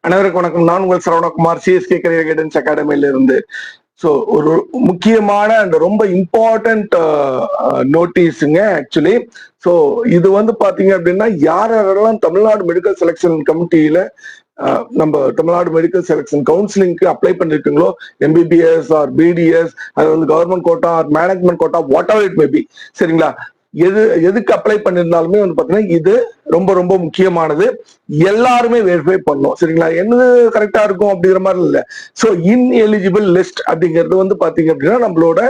அனைவருக்கும் வணக்கம். நான் உங்கள் சரவணகுமார், சிஎஸ்கே கரியர் கைடன்ஸ் அகாடமியில இருந்து. ஸோ ஒரு முக்கியமான அண்ட் ரொம்ப இம்பார்ட்டன்ட் நோட்டீஸுங்க ஆக்சுவலி. ஸோ இது வந்து பாத்தீங்க அப்படின்னா, யாரெல்லாம் தமிழ்நாடு மெடிக்கல் செலெக்ஷன் கமிட்டியில நம்ம தமிழ்நாடு மெடிக்கல் செலெக்ஷன் கவுன்சிலிங்க்கு அப்ளை பண்ணிருக்கீங்களோ, எம்பிபிஎஸ் ஆர் பிடிஎஸ், அது வந்து government quota or management quota, whatever it may be, சரிங்களா? எதுக்கு அப்ளை பண்ணிருந்தாலுமே வந்து பாத்தீங்கன்னா இது ரொம்ப ரொம்ப முக்கியமானது. எல்லாருமே வெரிஃபை பண்ணணும், சரிங்களா? என்னது கரெக்டா இருக்கும் அப்படிங்கிற மாதிரி இல்ல. ஸோ இன்எலிஜிபிள் லிஸ்ட் அப்படிங்கிறது வந்து பாத்தீங்க அப்படின்னா நம்மளோட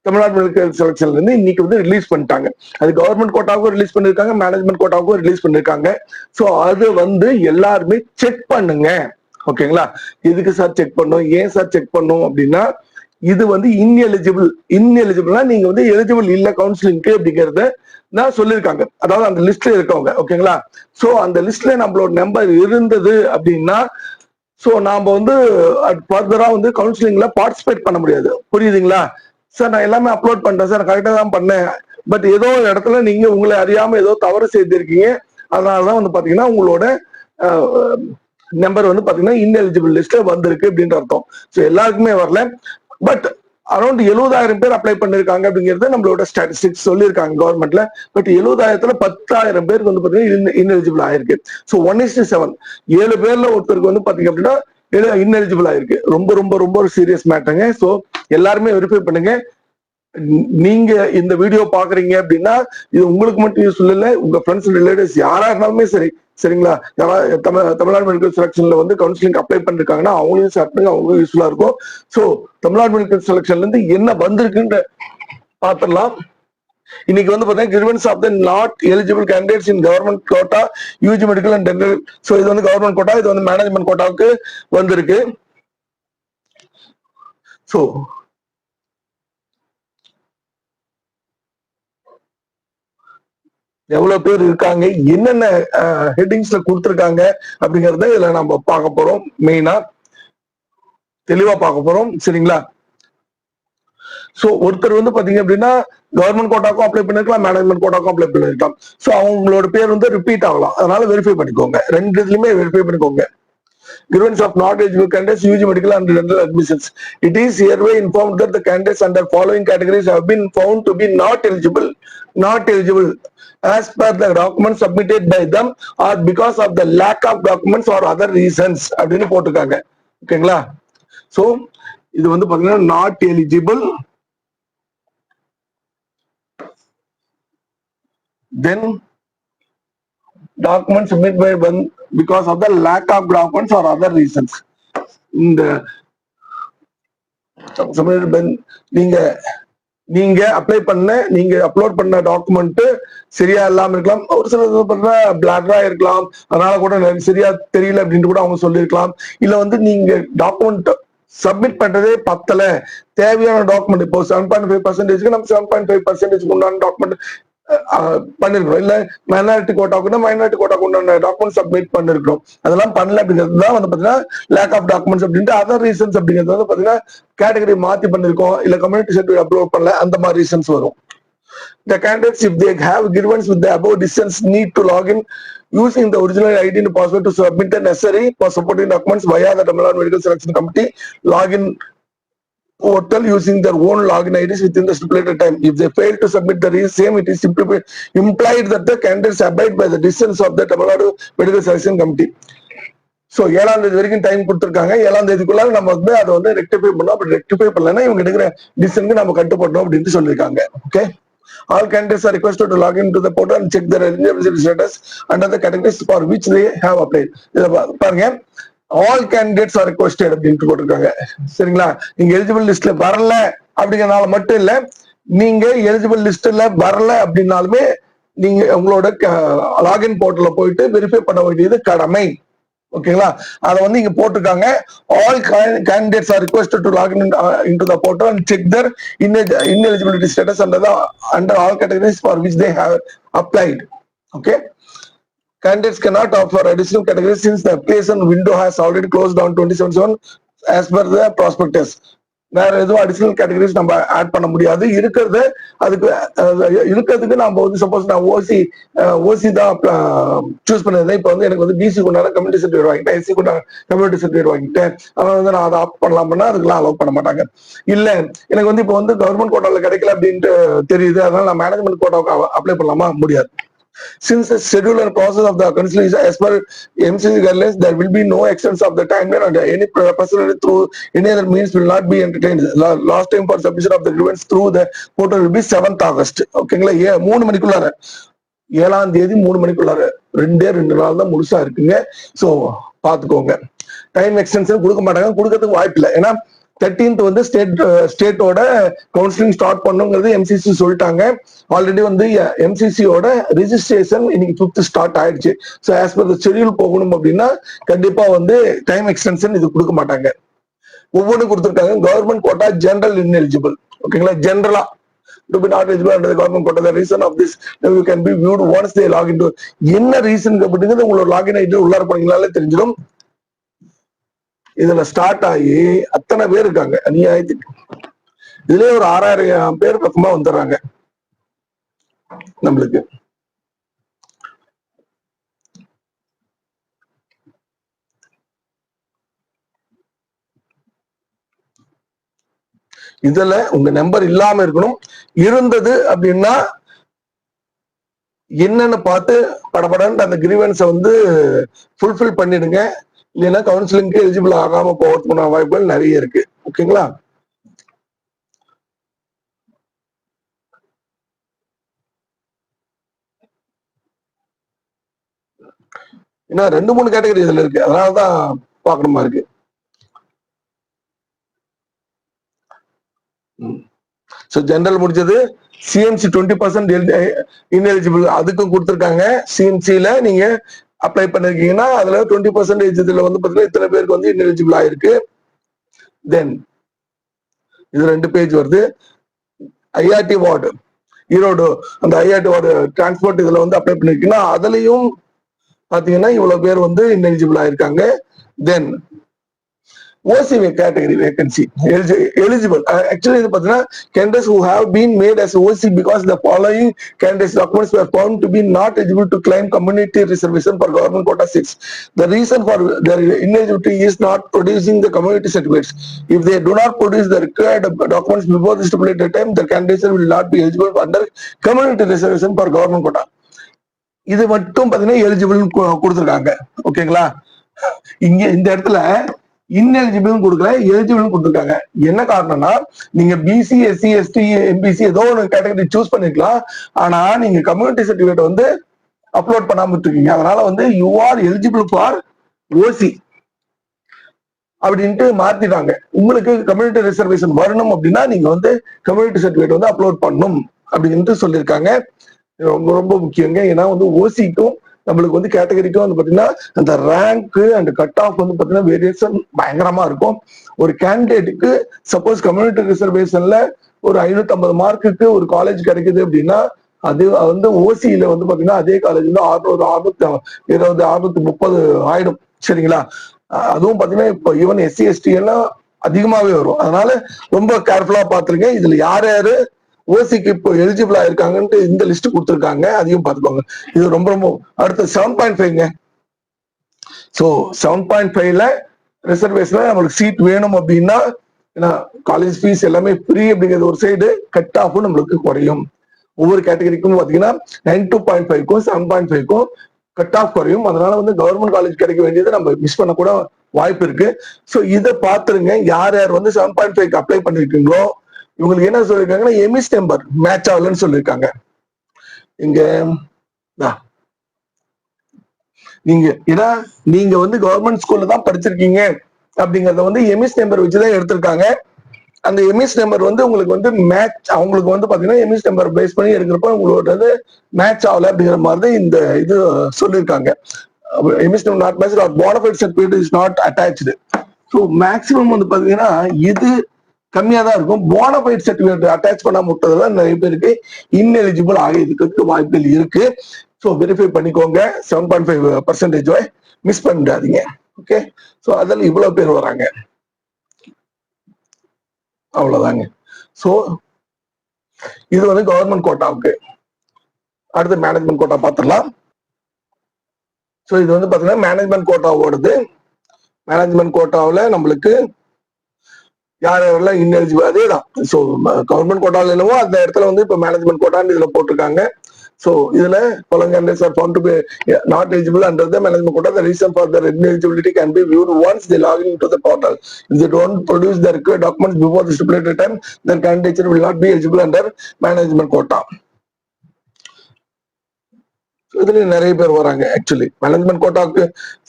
தமிழ்நாடு மெடிக்கல் செலெக்ஷன்ல இருந்து இன்னைக்கு வந்து ரிலீஸ் பண்ணிட்டாங்க. அது கவர்மெண்ட் கோட்டாவுக்கும் ரிலீஸ் பண்ணிருக்காங்க, மேனேஜ்மெண்ட் கோட்டாவுக்கும் ரிலீஸ் பண்ணிருக்காங்க. ஸோ அது வந்து எல்லாருமே செக் பண்ணுங்க, ஓகேங்களா? எதுக்கு சார் செக் பண்ணும், ஏன் சார் செக் பண்ணும் அப்படின்னா, இது வந்து இன்எலிஜிபிள்னா நீங்க வந்து எலிஜிபிள் இல்ல கவுன்சிலிங்க்கு அப்படிங்கறத நான் சொல்லியிருக்காங்க. அதாவது அந்த லிஸ்ட்ல இருக்கவங்க, ஓகேங்களா? சோ அந்த லிஸ்ட்ல நம்மளோட நம்பர் இருந்தது அப்படின்னா, சோ நாம வந்து ஃபர்தரா வந்து கவுன்சிலிங்ல பார்ட்டிசிபேட் பண்ண முடியாது. புரியுதுங்களா சார்? நான் எல்லாமே அப்லோட் பண்றேன் சார், கரெக்டா தான் பண்ணேன், பட் ஏதோ ஒரு இடத்துல நீங்க உங்களை அறியாம ஏதோ தவறு செய்திருக்கீங்க, அதனாலதான் வந்து பாத்தீங்கன்னா உங்களோட நம்பர் வந்து பாத்தீங்கன்னா இன்எலிஜிபிள் லிஸ்ட்ல வந்திருக்கு அப்படின்ற அர்த்தம். ஸோ எல்லாருக்குமே வரல, பட் அரௌண்ட் 70,000 பேர் அப்ளை பண்ணிருக்காங்க அப்படிங்கிறது நம்மளோட ஸ்டாட்டிஸ்டிக்ஸ் சொல்லியிருக்காங்க கவர்மெண்ட்ல. பட் 70,000த்துல 10,000 பேருக்கு வந்து பாத்தீங்கன்னா இன்எலிஜிபிள் ஆயிருக்கு. ஸோ 1:7, 7 பேர்ல ஒருத்தருக்கு வந்து பாத்தீங்க அப்படின்னா இன்எலிஜிபிள் ஆயிருக்கு. ரொம்ப ரொம்ப ரொம்ப ஒரு சீரியஸ் மேட்டருங்க. ஸோ எல்லாருமே வெரிஃபை பண்ணுங்க. நீங்க இந்த வீடியோ பாக்குறீங்க அப்படின்னா இது உங்களுக்கு மட்டும் யூஸ்ஃபுல் இல்ல, உங்க ஃப்ரெண்ட்ஸ் ரிலேட்டிவ்ஸ் யாரா இருந்தாலுமே சரி, சரிங்களா? தமிழ்நாடு மெடிக்கல் செலெக்ஷன்ல வந்து கவுன்சிலிங் அப்ளை பண்ணிருக்காங்கன்னா அவங்களையும் ஷேர் பண்ணுங்க, அவங்களும் யூஸ்ஃபுல்லா இருக்கும். ஸோ தமிழ்நாடு மெடிக்கல் செலெக்ஷன்ல இருந்து என்ன வந்திருக்குன்னு பாத்திரலாம். இன்னைக்கு வந்து பாத்தீங்கன்னா grievances of the not eligible candidates in government quota UG medical and dental. So இது வந்து கவர்மெண்ட் கோட்டா, இது வந்து மேனேஜ்மெண்ட் கோட்டாவுக்கு வந்திருக்கு. ஸோ எவ்வளவு பேர் இருக்காங்க, என்னென்ன ஹெட்டிங்ஸ்ல கொடுத்துருக்காங்க அப்படிங்கறத இதுல நம்ம பார்க்க போறோம். மெயினா தெளிவா பார்க்க போறோம், சரிங்களா? சோ ஒருத்தர் வந்து பாத்தீங்க அப்படின்னா கவர்மெண்ட் கோட்டாக்கும் அப்ளை பண்ணிருக்கலாம், மேனேஜ்மெண்ட் கோட்டாக்கும் அப்ளை பண்ணிருக்கலாம். சோ அவங்களோட பேர் வந்து ரிப்பீட் ஆகலாம், அதனால வெரிஃபை பண்ணிக்கோங்க, ரெண்டு இதுலயுமே வெரிஃபை பண்ணிக்கோங்க. Grievance of not eligible candidates UG medical and dental admissions. It is hereby informed that the candidates under following categories have been found to be not eligible as per the documents submitted by them or because of the lack of documents or other reasons அப்படின்னு போட்டுருக்காங்க, ஓகேங்களா? So இது வந்து பாத்தீங்கன்னா not eligible, then documents submitted by one because of the lack of documents or other reasons. இந்த நீங்க apply பண்ண, நீங்க அப்லோட் பண்ண டாக்குமெண்ட் சரியா இல்லாம இருக்கலாம், ஒரு சில பிளாடரா இருக்கலாம், அதனால கூட சரியா தெரியல அப்படின்னு கூட அவங்க சொல்லியிருக்கலாம். இல்ல வந்து நீங்க டாக்குமெண்ட் சப்மிட் பண்றதே பத்தல, தேவையான டாக்குமெண்ட் இப்போ 7.5% நம்ம 7.5% உண்டான டாக்குமெண்ட் பண்ணிருக்கோம், இல்ல மைனாரிட்டி கோட்டாக்குன்னா மைனாரிட்டி கோட்டாக்கு உண்டான டாக்குமெண்ட் சப்மிட் பண்ணிருக்கோம், அதெல்லாம் பண்ணல அப்படிங்கிறது தான் வந்து பாத்தீங்கன்னா லேக் ஆஃப் டாக்குமெண்ட்ஸ் அப்படின்ட்டு. அதர் ரீசன்ஸ் அப்படிங்கிறது வந்து பாத்தீங்கன்னா கேட்டகரி மாத்தி பண்ணிருக்கோம், இல்ல கம்யூனிட்டி சர்டிஃபிகேட் அப்லோட் பண்ணல, அந்த மாதிரி ரீசன்ஸ் வரும். The candidates, if they have grievance with the above decisions, need to log in using the original ID and password to submit the necessary for supporting documents via the Tamil Nadu Medical Selection Committee login portal using their own login IDs within the stipulated time. If they fail to submit the same, it is simply implied that the candidates abide by the decisions of the Tamil Nadu Medical Selection Committee. So 7ஆம் தேதி வரைக்கும் time கொடுத்துருக்காங்க. 7ஆம் தேதிக்குள்ள நம்ம வந்து அதை வந்து ரெக்டிஃபை பண்ணோம். அப்படி ரெக்டிஃபை பண்ணலன்னா இவங்க எடுக்கிற டிசிஷனுக்கு நம்ம கட்டுப்படணும் அப்படின்னு சொல்லியிருக்காங்க. Okay, all candidates are requested to log into the portal and check their eligibility status under the categories for which they have applied. இத பாருங்க, all candidates are requested அப்படின்ட்டு போட்டிருக்காங்க, சரிங்களா? நீங்க எலிஜிபிள் லிஸ்ட்ல வரல அப்படிங்கறதுனால மட்டும் இல்ல, நீங்க எலிஜிபிள் லிஸ்ட்ல வரல அப்படின்னாலுமே நீங்க உங்களோட லாகின் போர்ட்டல்ல போயிட்டு வெரிஃபை பண்ண வேண்டியது கடமை, ஓகேங்களா? அதை வந்து இங்க போட்டிருக்காங்க. all candidates are requested to log into the portal and check their ineligibility status under all categories for which they have applied. Okay, candidates cannot offer additional categories since the application window has already closed on 27/7 as per the prospectus. வேற எதுவும் additional categories நம்ம add பண்ண முடியாது. இருக்கிறது அதுக்கு இருக்கிறதுக்கு நம்ம வந்து சப்போஸ் நான் ஓசி தான் சூஸ் பண்ணிருந்தேன். இப்போ வந்து எனக்கு வந்து பிசி கொண்டாட கம்யூனிட்டி சர்டிஃபிகேட் வாங்கிட்டேன், எஸ்சி கொண்டாட கம்யூனிட்டி சர்டிஃபிகேட் வாங்கிட்டேன், அதனால வந்து நான் அதை ஆப் பண்ணலாம்னா அதுக்கெல்லாம் அலோவ் பண்ண மாட்டாங்க. இல்ல எனக்கு வந்து இப்போ வந்து கவர்மெண்ட் கோட்டால கிடைக்கல அப்படின்ட்டு தெரியுது, அதனால நான் மேனேஜ்மெண்ட் கோட்டாவுக்கு அப்ளை பண்ணலாமா? முடியாது. Since the schedule and process of the council is as per MCC guidelines, there will be no extension of the timeline and any personally through any other means will not be entertained. Last time for submission of the grievance through the portal will be 7th August. ஓகேங்களா? 3 மணிக்குள்ளார 7ஆம் தேதி 3 மணிக்குள்ளார 2 நாள் தான் முழுசா இருக்குங்க. So பாத்துக்கோங்க. Time extension கொடுக்க மாட்டாங்க, கொடுக்கறதுக்கு வாய்ப்பு இல்லை. ஏன்னா 13th வந்து ஸ்டேட்டோட கவுன்சிலிங் ஸ்டார்ட் பண்ணுங்கிறது எம்சிசி சொல்லிட்டாங்க. ஆல்ரெடி வந்து எம்சிசியோட ரெஜிஸ்ட்ரேஷன் இன்னைக்கு 5th ஸ்டார்ட் ஆயிடுச்சு. So as per the schedule போகணும் அப்படின்னா கண்டிப்பா வந்து டைம் எக்ஸ்டென்ஷன் இது கொடுக்க மாட்டாங்க. ஒவ்வொன்றும் கொடுத்துருக்காங்க. கவர்மெண்ட் கோட்டா ஜெனரல் இன்எலிஜிபிள், ஓகேங்களா? ஜெனரலா to be not eligible under the government quota. The reason of this you can be viewed once they log into. என்ன ரீசன் அப்படிங்கிறது உங்களோட லாகின் ஆயிட்டு உள்ளார போனீங்களாலே தெரிஞ்சிடும். இதுல ஸ்டார்ட் ஆகி அத்தனை பேர் இருக்காங்க அநியாயத்துக்கு. இதுலயே ஒரு 6000 பேர் பக்கமா வந்துடுறாங்க நம்மளுக்கு. இதுல உங்க நம்பர் இல்லாம இருக்கணும். இருந்தது அப்படின்னா என்னன்னு பார்த்து படபடன்னு அந்த கிரீவன்ஸை வந்து ஃபுல்ஃபில் பண்ணிடுங்க. இல்லைன்னா கவுன்சிலிங்க்கு எலிஜிபிள் ஆகாம போகிறதுக்கான வாய்ப்புகள் நிறைய இருக்கு. ஓகேங்களா? ஏன்னா 2-3 கேட்டகரி இதுல இருக்கு, அதனாலதான் பாக்கணுமா இருக்கு. ஸோ ஜெனரல் முடிஞ்சது. சிஎம்சி 20% இன்எலிஜிபிள் அதுக்கும் கொடுத்துருக்காங்க. சிஎம்சியில நீங்க அப்ளை பண்ணிருக்கீங்கன்னா அதுல 20% இதுல வந்து பாத்தீங்கன்னா இத்தனை பேருக்கு வந்து இன்எலிஜிபிள் ஆயிருக்கு. தென் இது 2 பேஜ் வருது. ஐஆர்டி வார்டு ஈரோடு, அந்த ஐஆர்டி வார்டு டிரான்ஸ்போர்ட் இதுல வந்து அப்ளை பண்ணிருக்கீங்கன்னா அதுலயும் பாத்தீங்கன்னா இவ்வளவு பேர் வந்து இன்எலிஜிபிள் ஆயிருக்காங்க. தென் OC category vacancy eligible. Actually, candidates who have been made as OC because the following candidates documents were found to be not eligible to claim community reservation for government quota 6. The reason for their ineligibility is not producing the community certificates. If they do not produce the required documents before the stipulated time, the candidates will not be eligible under community reservation for government quota. இது மட்டும் பாத்தீங்கன்னா eligible கொடுத்துருக்காங்க. ஓகேங்களா? இங்க இந்த இடத்துல ineligible கொடுக்கல, eligible கொடுத்துருக்காங்க. என்ன காரணம்னா நீங்க பிசி, எஸ்சி, எஸ்டி, எம்பிசி ஏதோ ஒரு கேட்டகரி சூஸ் பண்ணிக்கலாம். ஆனா நீங்க கம்யூனிட்டி சர்டிபிகேட் வந்து அப்லோட் பண்ணாம இருக்கீங்க. அதனால வந்து யூ ஆர் எலிஜிபிள் ஃபார் ஓசி அப்படின்ட்டு மாத்திட்டாங்க. உங்களுக்கு கம்யூனிட்டி ரிசர்வேஷன் வரணும் அப்படின்னா நீங்க வந்து கம்யூனிட்டி சர்டிபிகேட் வந்து அப்லோட் பண்ணணும் அப்படின்ட்டு சொல்லியிருக்காங்க. ரொம்ப ரொம்ப முக்கியங்க. ஏன்னா வந்து ஓசிக்கும் நம்மளுக்கு வந்து கேட்டகரிக்கும் வந்து பாத்தீங்கன்னா அந்த ரேங்க் அண்ட் கட் ஆஃப் வந்து பாத்தீங்கன்னா வேரியேஷன் பயங்கரமா இருக்கும். ஒரு கேண்டிடேட்டுக்கு சப்போஸ் கம்யூனிட்டி ரிசர்வேஷன்ல ஒரு 550 மார்க்குக்கு ஒரு காலேஜ் கிடைக்குது அப்படின்னா அது வந்து ஓசியில வந்து பாத்தீங்கன்னா அதே காலேஜ் வந்து 620, 630 ஆயிடும். சரிங்களா? அதுவும் பாத்தீங்கன்னா இப்போ ஈவன் எஸ்சி, எஸ்டி எல்லாம் அதிகமாவே வரும். அதனால ரொம்ப கேர்ஃபுல்லா பாத்துருங்க. இதுல யார் யாரு ஓசிக்கு இப்போ எலிஜிபிளா இருக்காங்கன்ட்டு இந்த லிஸ்ட் கொடுத்துருக்காங்க, அதையும் பார்த்துக்கோங்க. இது ரொம்ப ரொம்ப அடுத்து 7.5ங்க. ஸோ 7.5ல ரிசர்வேஷன்ல நம்மளுக்கு சீட் வேணும் அப்படின்னா ஏன்னா காலேஜ் ஃபீஸ் எல்லாமே ஃப்ரீ அப்படிங்கிறது ஒரு சைடு, கட் ஆஃபும் நம்மளுக்கு குறையும். ஒவ்வொரு கேட்டகரிக்கும் பாத்தீங்கன்னா 92.5க்கும் 7.5க்கும் கட் ஆஃப் குறையும். அதனால வந்து கவர்மெண்ட் காலேஜ் கிடைக்க வேண்டியதை நம்ம மிஸ் பண்ண கூட வாய்ப்பு இருக்கு. ஸோ இதை பார்த்துருங்க. யார் யார் வந்து 7.5க்கு அப்ளை பண்ணிருக்கீங்களோ இவங்களுக்கு என்ன சொல்லிருக்காங்கன்னா எமிஸ் நம்பர் மேட்ச் ஆகலன்னு சொல்லியிருக்காங்க. இங்க நீங்க ஏன்னா நீங்க வந்து கவர்மெண்ட் ஸ்கூல்ல தான் படிச்சிருக்கீங்க அப்படிங்கறத வந்து எமிஸ் நம்பர் வச்சுதான் எடுத்திருக்காங்க. அந்த எமிஸ் நம்பர் வந்து உங்களுக்கு வந்து மேட்ச் அவங்களுக்கு வந்து பாத்தீங்கன்னா எமிஸ் நம்பர் பேஸ் பண்ணி எடுக்கிறப்ப உங்களோட மேட்ச் ஆகல அப்படிங்கிற மாதிரி இந்த இது சொல்லியிருக்காங்க. EMIS number not match or bonafide certificate is not attached. So maximum வந்து பாத்தீங்கன்னா இது கம்மியா தான் இருக்கும். போனஃபைட் சர்டிபிகேட் அட்டாச் பண்ணாம விட்டதுல நிறைய பேருக்கு இன்எலிஜிபிள் ஆகிறதுக்கு வாய்ப்புகள் இருக்கு. ஸோ வெரிஃபை பண்ணிக்கோங்க. 7.5% மிஸ் பண்ணிடாதீங்க. ஓகே? ஸோ அதில் இவ்வளவு பேர் வராங்க. அவ்வளவுதாங்க. ஸோ இது வந்து கவர்மெண்ட் கோட்டாவுக்கு. அடுத்து மேனேஜ்மெண்ட் கோட்டா பார்த்துடலாம். ஸோ இது வந்து பாத்தீங்கன்னா மேனேஜ்மெண்ட் கோட்டாவோடது. மேனேஜ்மெண்ட் கோட்டாவில் நம்மளுக்கு யார் யாரெல்லாம் இன்எலிஜிபிள் அதேதான். ஸோ கவர்மெண்ட் கோட்டாவில் என்னவோ அந்த இடத்துல வந்து இப்போ மேனேஜ்மெண்ட் கோட்டான்னு இதுல போட்டிருக்காங்க. So, இதுல following candidates are found to be not eligible under the management quota. The reason for their ineligibility can be viewed once they log into the portal. If they don't produce the required documents before the stipulated time, then candidature will not be eligible under management quota. இதுல நிறைய பேர் வராங்க. Actually management கோட்டாவுக்கு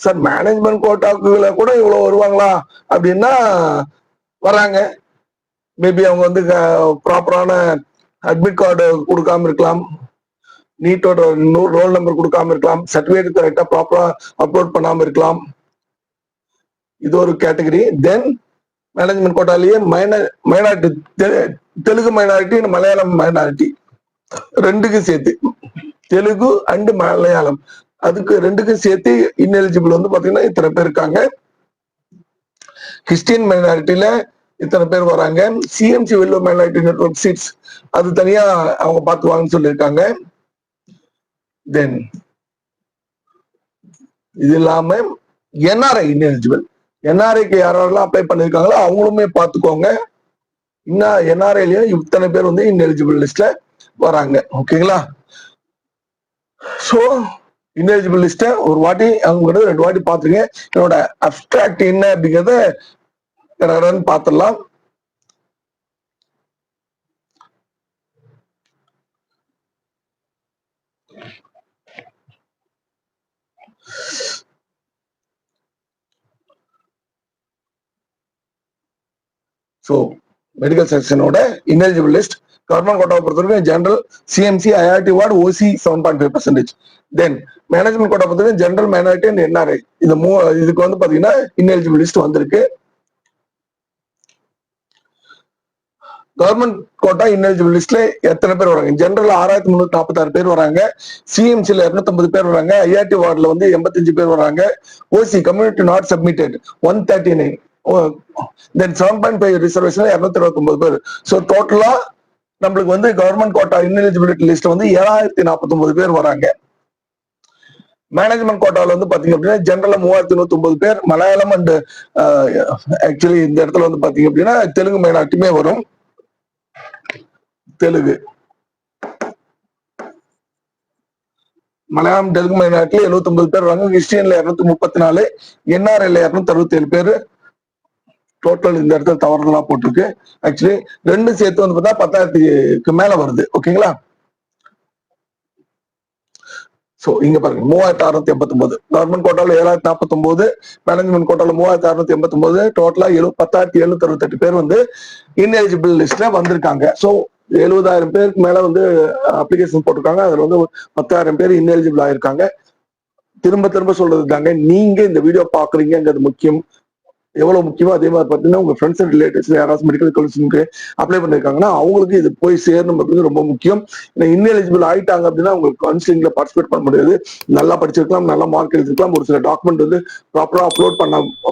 sir management கோட்டாக்குள்ள கூட இவ்வளவு வருவாங்களா அப்படின்னா வராங்க. Maybe அவங்க வந்து ப்ராப்பரான அட்மிட் கார்டு கொடுக்காம இருக்கலாம், நீட்டோட ரோல் நம்பர் கொடுக்காம இருக்கலாம், சர்டிபிகேட் கரெக்டா ப்ராப்பரா அப்லோட் பண்ணாம இருக்கலாம். இது ஒரு கேட்டகரி. தென் மேனேஜ்மெண்ட் கோட்டாலேயே minority, Telugu minority, Malayalam minority ரெண்டுக்கும் சேர்த்து, தெலுங்கு அண்ட் மலையாளம் அதுக்கு ரெண்டுக்கும் சேர்த்து இன்எலிஜிபிள் வந்து பாத்தீங்கன்னா இத்தனை பேர் இருக்காங்க. கிறிஸ்டியன் மைனாரிட்டியில இத்தனை பேர் வராங்க. சிஎம்சி வெல்லோ மைனாரிட்டி நெட்வொர்க் சீட்ஸ் அது தனியா அவங்க பார்த்துவாங்கன்னு சொல்லியிருக்காங்க. தென் இது இல்லாம என்ஆர்ஐ இன்எலிஜிபிள், என்ஆர்ஐக்கு யாரெல்லாம் அப்ளை பண்ணிருக்காங்களோ அவங்களுமே பார்த்துக்கோங்க. இன்னும் என்ஆர்ஐலயும் இத்தனை பேர் வந்து இன்எலிஜிபிள் லிஸ்ட்ல வராங்க. ஓகேங்களா? ஸோ இன்எலிஜிபிள் லிஸ்ட ஒரு வாட்டி அவங்க 2 வாட்டி பார்த்துருங்க. என்னோட அப்டிராக்ட் என்ன அப்படிங்கிறத பார்த்துடலாம். ஸோ மெடிக்கல் செக்ஷனோட இன்எலிஜிபிள் லிஸ்ட் கவர்மெண்ட் கோட்டாவை பொறுத்தவரைக்கும் general, CMC, IRT ward, OC 7.5%. Then management quota பொறுத்தவரைக்கும் ஜெனரல், மைனாரிட்டி அண்ட் என்ஆர்ஐ இதுக்கு வந்து பாத்தீங்கன்னா இன்எலிஜிபிள் லிஸ்ட் வந்திருக்கு. கவர்மெண்ட் கோட்டா இன்எலிஜிபிள் லிஸ்ட்ல எத்தனை பேர் வராங்க? ஜெனரல் 6346 பேர் வராங்க, சிஎம்சில 250 பேர் வராங்க, ஐஆர்டி வார்டுல வந்து 85 பேர் வராங்க, ஓசி community not submitted 139, then 7.5 reservation 229 பேர். ஸோ டோட்டலா நம்மளுக்கு வந்து கவர்மெண்ட் கோட்டா இன்எலிஜிபிலிட்டி லிஸ்ட் வந்து 7049 பேர் வராங்க. மேனேஜ்மெண்ட் கோட்டாவில் வந்து பாத்தீங்க அப்படின்னா ஜெனரல் 3109 பேர், மலையாளம் அண்ட் ஆக்சுவலி இந்த இடத்துல வந்து பாத்தீங்க அப்படின்னா தெலுங்கு மைனாரிட்டியுமே வரும். தெலுங்கு, மலையாளம், தெலுங்கு மைனாரிட்டில 79 பேர் வராங்க, கிறிஸ்டியன்ல 234, என்ஆர்ஐல 267 பேர். டோட்டல் இந்த இடத்துல தவறுதலா போட்டிருக்கு. ஆக்சுவலி ரெண்டு சேர்த்து வந்து பார்த்தா 10,000க்கு மேல வருது. ஓகேங்களா? சோ இங்க பாருங்க 3689, கவர்மெண்ட் கோட்டால 7049, மேனேஜ்மெண்ட் கோட்டால 3689, டோட்டலா 10,768 பேர் வந்து இன்எலிஜிபிள் லிஸ்ட்ல வந்திருக்காங்க. சோ 70,000 பேருக்கு மேல வந்து அப்ளிகேஷன் போட்டிருக்காங்க. அதுல வந்து 10,000 பேர் இன்எலிஜிபிள் ஆயிருக்காங்க. திரும்ப திரும்ப சொல்றது தாங்க, நீங்க இந்த வீடியோ பாக்குறீங்கிறது முக்கியம். எவ்வளவு முக்கியமோ அதே மாதிரி பாத்தீங்கன்னா உங்க ஃப்ரெண்ட்ஸ் அண்ட் ரிலேட்டிவ்ஸ் யாராவது மெடிக்கல் கவுன்சிலிங்க்கு அப்ளை பண்ணிருக்காங்கன்னா அவங்களுக்கு இது போய் சேரணும் ரொம்ப முக்கியம். இன்எலிஜிபிள் ஆயிட்டாங்க அப்படின்னா உங்களுக்கு கவுன்சிலிங்ல பார்ட்டிசிபேட் பண்ண முடியாது. நல்லா படிச்சிருக்கலாம், நல்ல மார்க் எடுத்துக்கலாம், ஒரு சில டாக்குமெண்ட் வந்து ப்ராப்பரா அப்லோட்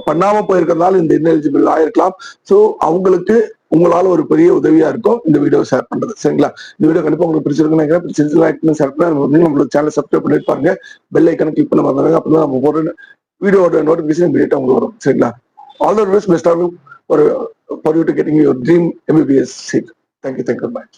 பண்ணாம போயிருக்கிறதுனால இந்த இன்எலிஜிபிள் ஆயிருக்கலாம். ஸோ அவங்களுக்கு உங்களால ஒரு பெரிய உதவியா இருக்கும் இந்த வீடியோ ஷேர் பண்றது. சரிங்களா? இந்த வீடியோ கண்டிப்பா உங்களுக்கு பிடிச்சிருக்குன்னு ஷேர் பண்ணி நம்மளோட சேனல் சப்ஸ்கிரைப் பண்ணிட்டு பாருங்க, பெல் ஐக்கனை கிளிக் பண்ண பாருங்க. அப்பதான் நம்ம போற வீடியோட நோட்டிபிகேஷன் இமீடியட்டா உங்களுக்கு வரும். சரிங்களா? All the best of luck for you to getting your dream MBBS seat. Thank you very much.